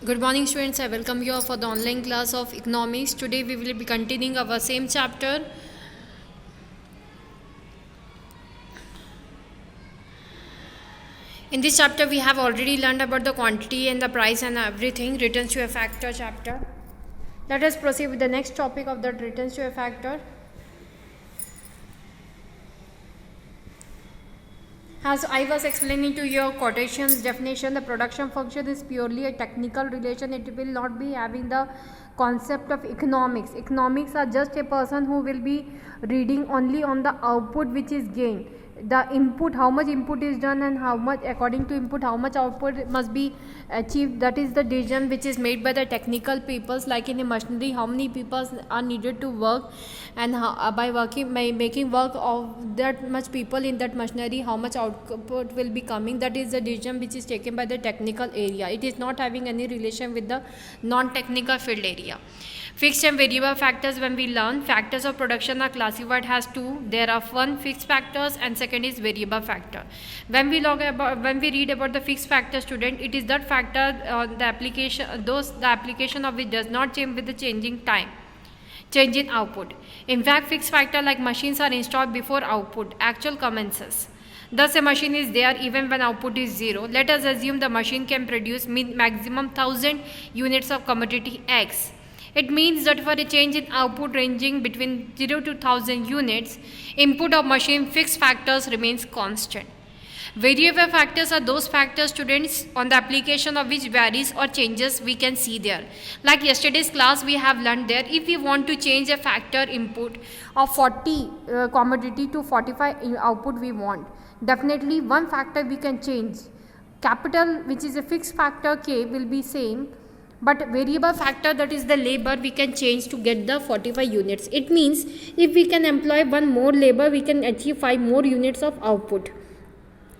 Good morning, students. I welcome you all for the online class of economics. Today we will be continuing our same chapter. In this chapter, we have already learned about the quantity and the price and everything. Returns to a factor chapter. Let us proceed with the next topic of that returns to a factor. As I was explaining to your quotations definition, the production function is purely a technical relation. It will not be having the concept of economics. Economics are just a person who will be reading only on the output which is gained. The input, how much input is done and how much according to input how much output must be achieved, that is the decision which is made by the technical peoples. Like in a machinery, how many people are needed to work, and how, by making work of that much people in that machinery, how much output will be coming. That is the decision which is taken by the technical area. It is not having any relation with the non-technical field area. Fixed and variable factors, when we learn, factors of production are classified as two. There are one fixed factors and second is variable factor. When we read about the fixed factor, student, it is that factor the application of which does not change with the changing time, change in output. In fact, fixed factor like machines are installed before output actual commences. Thus, a machine is there even when output is zero. Let us assume the machine can produce maximum 1000 units of commodity X. It means that for a change in output ranging between 0 to 1000 units, input of machine fixed factors remains constant. Variable factors are those factors, students, on the application of which varies or changes we can see there. Like yesterday's class we have learned there, if we want to change a factor input of 40 commodity to 45 output we want, definitely one factor we can change. Capital, which is a fixed factor K, will be same, but variable factor, that is the labor, we can change to get the 45 units. It means if we can employ one more labor, we can achieve 5 more units of output.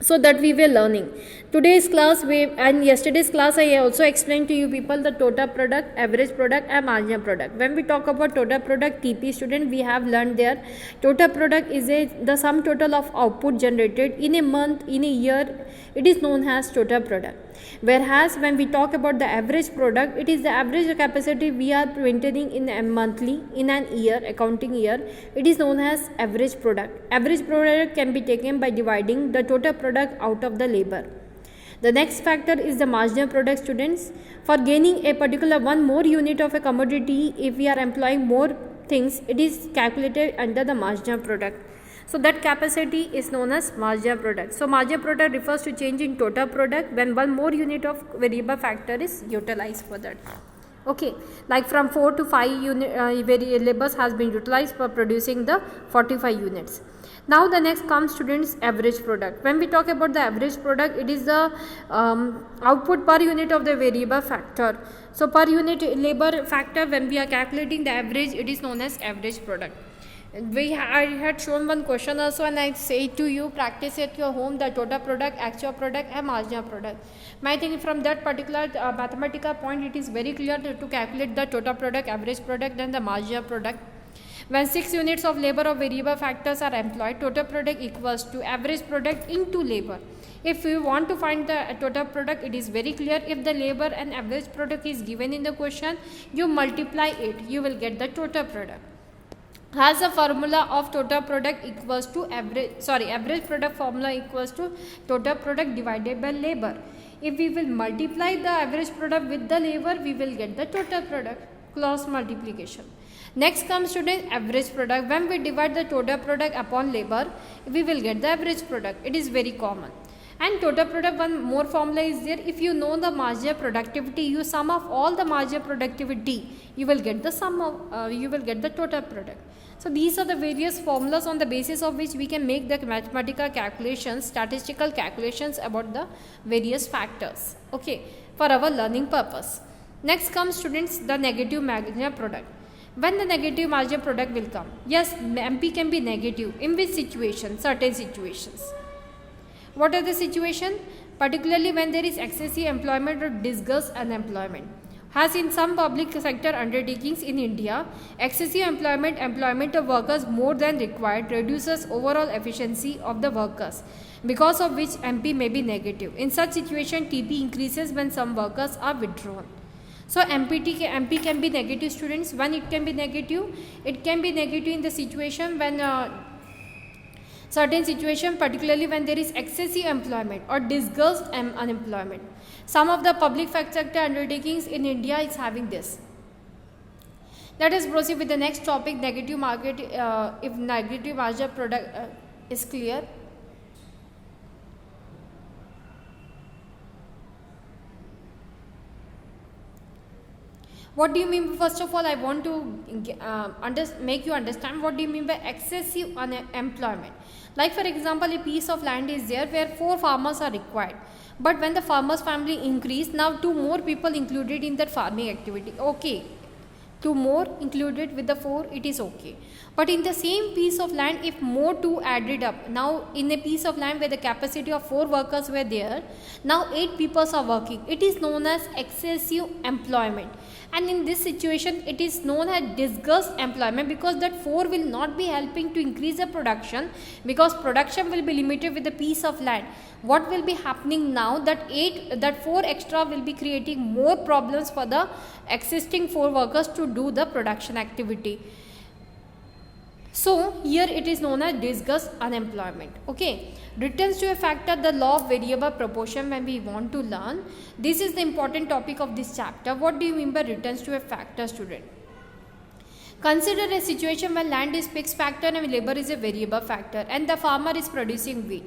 So that we were learning. Today's class and yesterday's class I also explained to you people the total product, average product and marginal product. When we talk about total product, TP, student, we have learned there total product is the sum total of output generated in a month, in a year. It is known as total product. Whereas when we talk about the average product, it is the average capacity we are maintaining in a monthly, in an year, accounting year. It is known as average product. Average product can be taken by dividing the total product out of the labor. The next factor is the marginal product, students. For gaining a particular one more unit of a commodity, if we are employing more things, it is calculated under the marginal product. So that capacity is known as marginal product. So marginal product refers to change in total product when one more unit of variable factor is utilized for that. Okay, like from 4 to 5 labors has been utilized for producing the 45 units. Now the next comes, students, average product. When we talk about the average product, it is the output per unit of the variable factor. So per unit labor factor, when we are calculating the average, it is known as average product. I had shown one question also, and I say to you, practice at your home the total product, actual product and marginal product. I think from that particular mathematical point, it is very clear to calculate the total product, average product and the marginal product. When 6 units of labor of variable factors are employed, total product equals to average product into labor. If you want to find the total product, it is very clear. If the labor and average product is given in the question, you multiply it, you will get the total product. Has a formula of total product equals to average product formula equals to total product divided by labor. If we will multiply the average product with the labor, we will get the total product, cross multiplication. Next comes, student, average product. When we divide the total product upon labor, we will get the average product. It is very common. And total product, one more formula is there. If you know the marginal productivity, you sum of all the marginal productivity, you will get the sum of you will get the total product. So these are the various formulas on the basis of which we can make the mathematical calculations, statistical calculations about the various factors, okay, for our learning purpose. Next comes, students, the negative marginal product. When the negative marginal product will come? Yes, MP can be negative. In which situation? Certain situations. What are the situation? Particularly when there is excessive employment or disgust unemployment. As in some public sector undertakings in India, excessive employment of workers more than required reduces overall efficiency of the workers, because of which MP may be negative. In such situation, TP increases when some workers are withdrawn. So MP can be negative, students. When it can be negative? It can be negative in the situation when certain situation, particularly when there is excessive employment or disguised unemployment. Some of the public sector undertakings in India is having this. Let us proceed with the next topic, negative market. If negative margin product is clear. What do you mean? First of all, I want to make you understand what do you mean by excessive unemployment. Like for example, a piece of land is there where 4 farmers are required. But when the farmer's family increased, now 2 more people included in that farming activity. Okay. 2 more included with the 4, it is okay. But in the same piece of land, if more 2 added up, now in a piece of land where the capacity of 4 workers were there, now 8 people are working. It is known as excessive employment. And in this situation, it is known as disguised employment, because that 4 will not be helping to increase the production, because production will be limited with the piece of land. What will be happening now, that 4 extra will be creating more problems for the existing 4 workers to do the production activity. So here it is known as disguised unemployment. Okay, returns to a factor, the law of variable proportion when we want to learn. This is the important topic of this chapter. What do you mean by returns to a factor, student? Consider a situation where land is fixed factor and labor is a variable factor, and the farmer is producing wheat.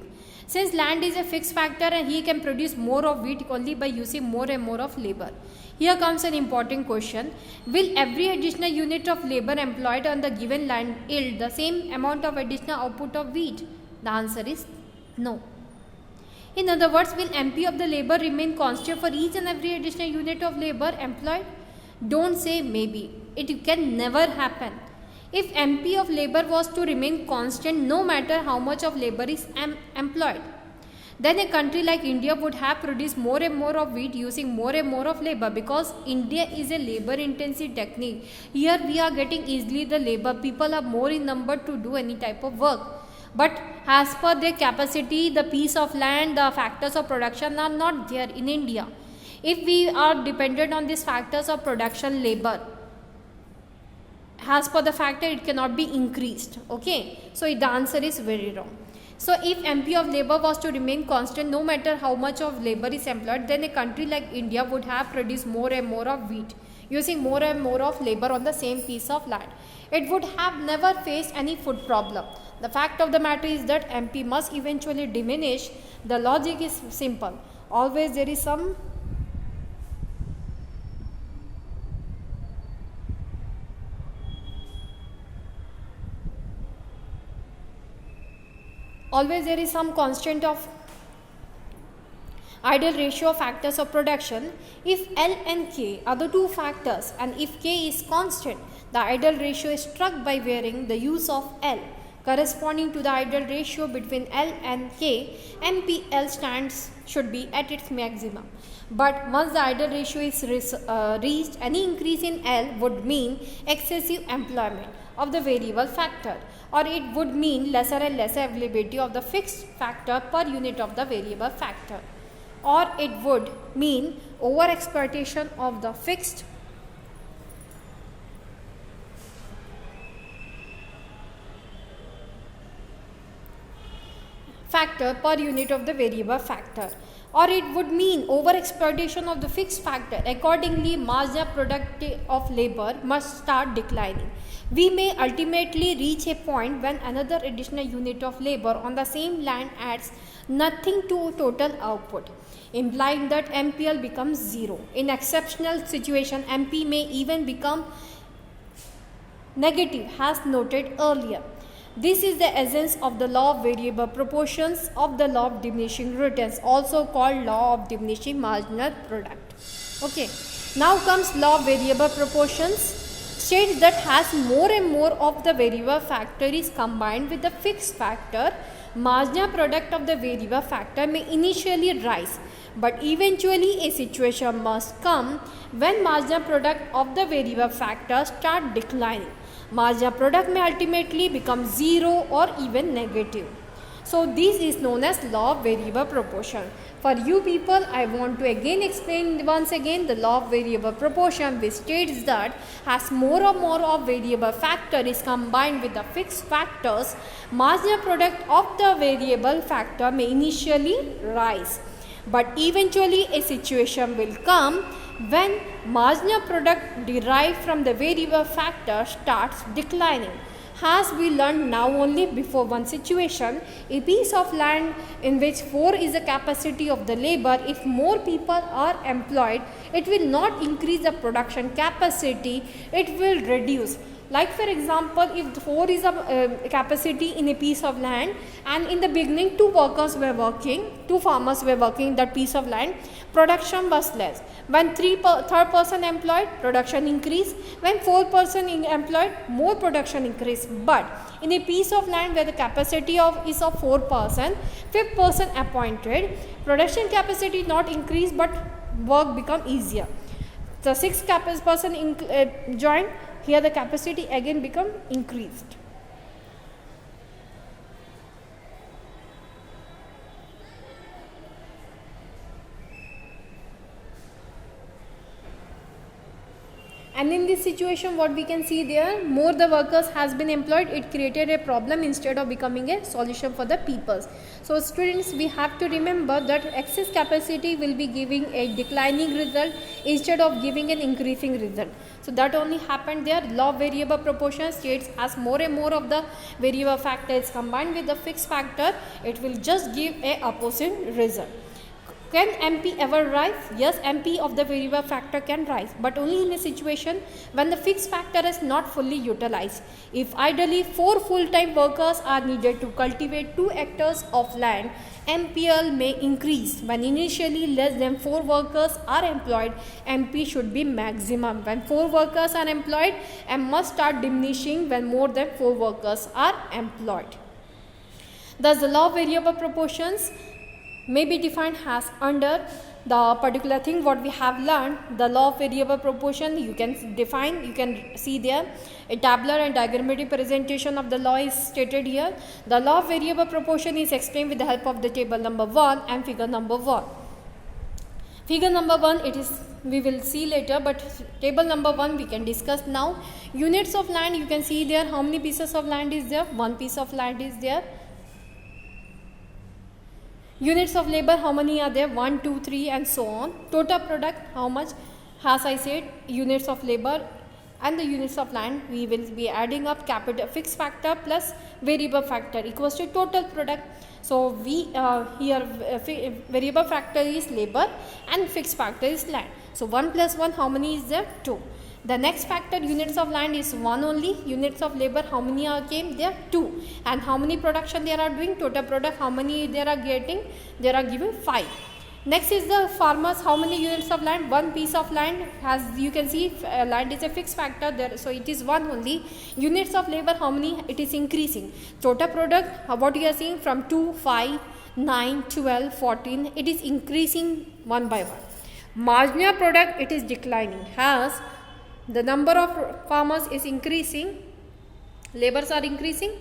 Since land is a fixed factor and he can produce more of wheat only by using more and more of labor. Here comes an important question. Will every additional unit of labor employed on the given land yield the same amount of additional output of wheat? The answer is no. In other words, will MP of the labor remain constant for each and every additional unit of labor employed? Don't say maybe. It can never happen. If MP of labor was to remain constant no matter how much of labor is employed, then a country like India would have produced more and more of wheat using more and more of labor, because India is a labor intensive technique. Here we are getting easily the labor. People are more in number to do any type of work. But as per their capacity, the piece of land, the factors of production are not there in India. If we are dependent on these factors of production labor, as per the factor, it cannot be increased. Okay, so the answer is very wrong. So if MP of labor was to remain constant no matter how much of labor is employed, then a country like India would have produced more and more of wheat using more and more of labor on the same piece of land. It would have never faced any food problem. The fact of the matter is that MP must eventually diminish. The logic is simple. Always there is some constant of ideal ratio of factors of production. If L and K are the 2 factors, and if K is constant, the ideal ratio is struck by varying the use of L. Corresponding to the ideal ratio between L and K, MPL should be at its maximum. But once the ideal ratio is reached, any increase in L would mean excessive employment of the variable factor, or it would mean lesser and lesser availability of the fixed factor per unit of the variable factor, or it would mean overexploitation of the fixed factor per unit of the variable factor, or it would mean overexploitation of the fixed factor. Accordingly, marginal product of labor must start declining. We may ultimately reach a point when another additional unit of labor on the same land adds nothing to total output, implying that MPL becomes 0. In exceptional situation, MP may even become negative, as noted earlier. This is the essence of the law of variable proportions of the law of diminishing returns, also called law of diminishing marginal product. Okay, now comes law of variable proportions. States that as more and more of the variable factor is combined with the fixed factor, marginal product of the variable factor may initially rise, but eventually a situation must come when marginal product of the variable factor start declining. Marginal product may ultimately become 0 or even negative. So this is known as law of variable proportion. For you people, I want to again explain once again the law of variable proportion, which states that as more of variable factor is combined with the fixed factors, marginal product of the variable factor may initially rise. But eventually a situation will come when marginal product derived from the variable factor starts declining. As we learned now only before one situation, a piece of land in which 4 is the capacity of the labor, if more people are employed, it will not increase the production capacity, it will reduce. Like for example, if 4 is a capacity in a piece of land, and in the beginning 2 workers were working, 2 farmers were working in that piece of land, production was less. When third person employed, production increased. When 4th person employed, more production increased. But in a piece of land where the capacity is of 4 person, 5th person appointed, production capacity not increased but work become easier. The 6th person joined. Here the capacity again become increased. And in this situation, what we can see there, more the workers has been employed, it created a problem instead of becoming a solution for the peoples. So students, we have to remember that excess capacity will be giving a declining result instead of giving an increasing result. So that only happened there. Law of variable proportion states as more and more of the variable factor is combined with the fixed factor, it will just give a opposite result. Can MP ever rise? Yes, MP of the variable factor can rise, but only in a situation when the fixed factor is not fully utilized. If ideally 4 full-time workers are needed to cultivate 2 hectares of land, MPL may increase. When initially less than 4 workers are employed, MP should be maximum. When 4 workers are employed, M must start diminishing when more than 4 workers are employed. Thus, the law of variable proportions may be defined as under the particular thing what we have learned. The law of variable proportion you can define, you can see there a tabular and diagrammatic presentation of the law is stated here. The law of variable proportion is explained with the help of the table number 1 and figure number 1. Figure number 1, it is we will see later, but table number 1 we can discuss now. Units of land, you can see there how many pieces of land is there, 1 piece of land is there. Units of labor, how many are there, 1, 2, 3 and so on. Total product, how much, as I said, units of labor and the units of land, we will be adding up capital fixed factor plus variable factor equals to total product. So we here variable factor is labor and fixed factor is land. So 1 plus 1, how many is there, 2. The next factor, units of land, is 1 only. Units of labor, how many came there, 2. And how many production they are doing, total product, how many they are getting, they are giving 5. Next is the farmers, how many units of land, 1 piece of land, as you can see land is a fixed factor there, so it is 1 only. Units of labor, how many, it is increasing. Total product, what you are seeing, from 2, 5, 9, 12, 14, it is increasing 1 by 1. Marginal product, it is declining, as the number of farmers is increasing, labors are increasing.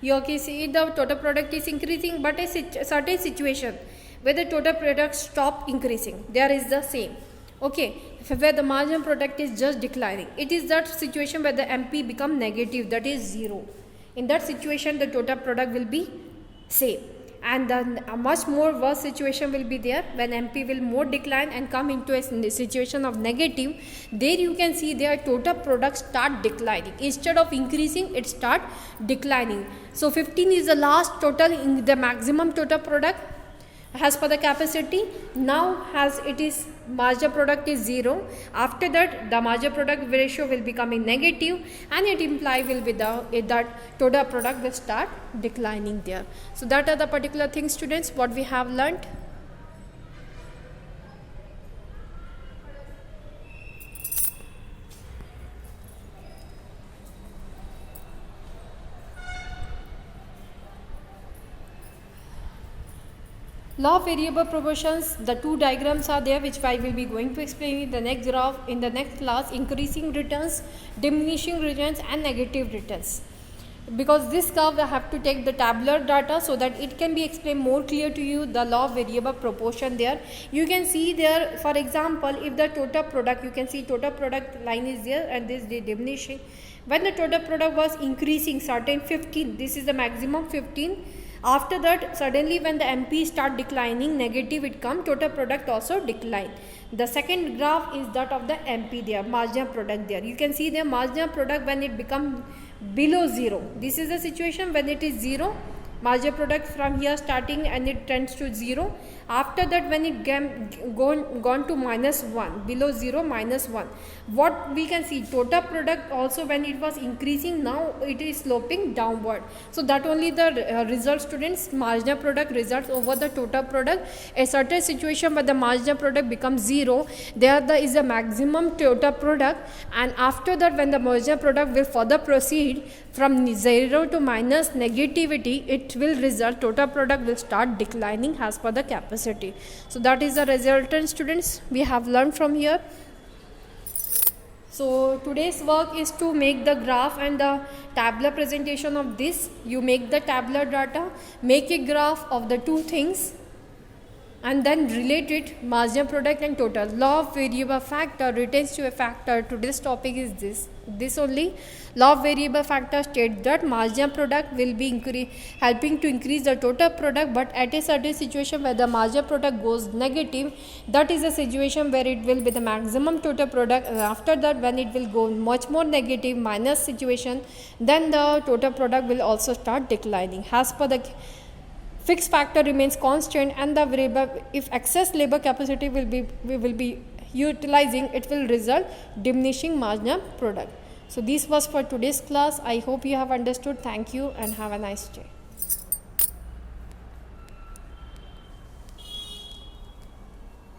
You can see the total product is increasing, but a certain situation where the total product stop increasing, there is the same. Okay, where the marginal product is just declining, it is that situation where the MP become negative, that is 0. In that situation, the total product will be same. And then a much more worse situation will be there when MP will more decline and come into a situation of negative. There you can see their total product start declining. Instead of increasing, it start declining. So 15 is the last total, in the maximum total product as per the capacity. Now as it is marginal product is 0, after that the marginal product ratio will becoming negative, and it imply will be that total product will start declining there. So that are the particular things, students, what we have learnt. Law of variable proportions, the 2 diagrams are there which I will be going to explain in the next graph, in the next class. Increasing returns, diminishing returns and negative returns. because this curve I have to take the tabular data so that it can be explained more clear to you, the law of variable proportion there. You can see there, for example, if the total product, you can see total product line is there and this is diminishing. When the total product was increasing certain 15, this is the maximum 15. After that, suddenly when the MP start declining, negative it come, total product also decline. The second graph is that of the MP there, marginal product there. You can see the marginal product when it become below 0. This is the situation when it is 0. Marginal product from here starting and it tends to 0. After that, when it gone to -1, below 0, -1, what we can see, total product also when it was increasing, now it is sloping downward. So that only the result, students, marginal product results over the total product. A certain situation where the marginal product becomes 0, there is a maximum total product, and after that when the marginal product will further proceed from 0 to minus negativity, it will result, total product will start declining as per the capacity. So that is the resultant, students, we have learned from here. So today's work is to make the graph and the tabular presentation of this. You make the tabular data, make a graph of the two things, and then relate it, marginal product and total. Law of variable factor retains to a factor. Today's topic is this only. Law of variable factor states that marginal product will be helping to increase the total product, but at a certain situation where the marginal product goes negative, that is a situation where it will be the maximum total product, and after that when it will go much more negative, minus situation, then the total product will also start declining. As per the fixed factor remains constant, and the variable, if excess labor capacity we will be utilizing, it will result diminishing marginal product. So this was for today's class. I hope you have understood. Thank you and have a nice day.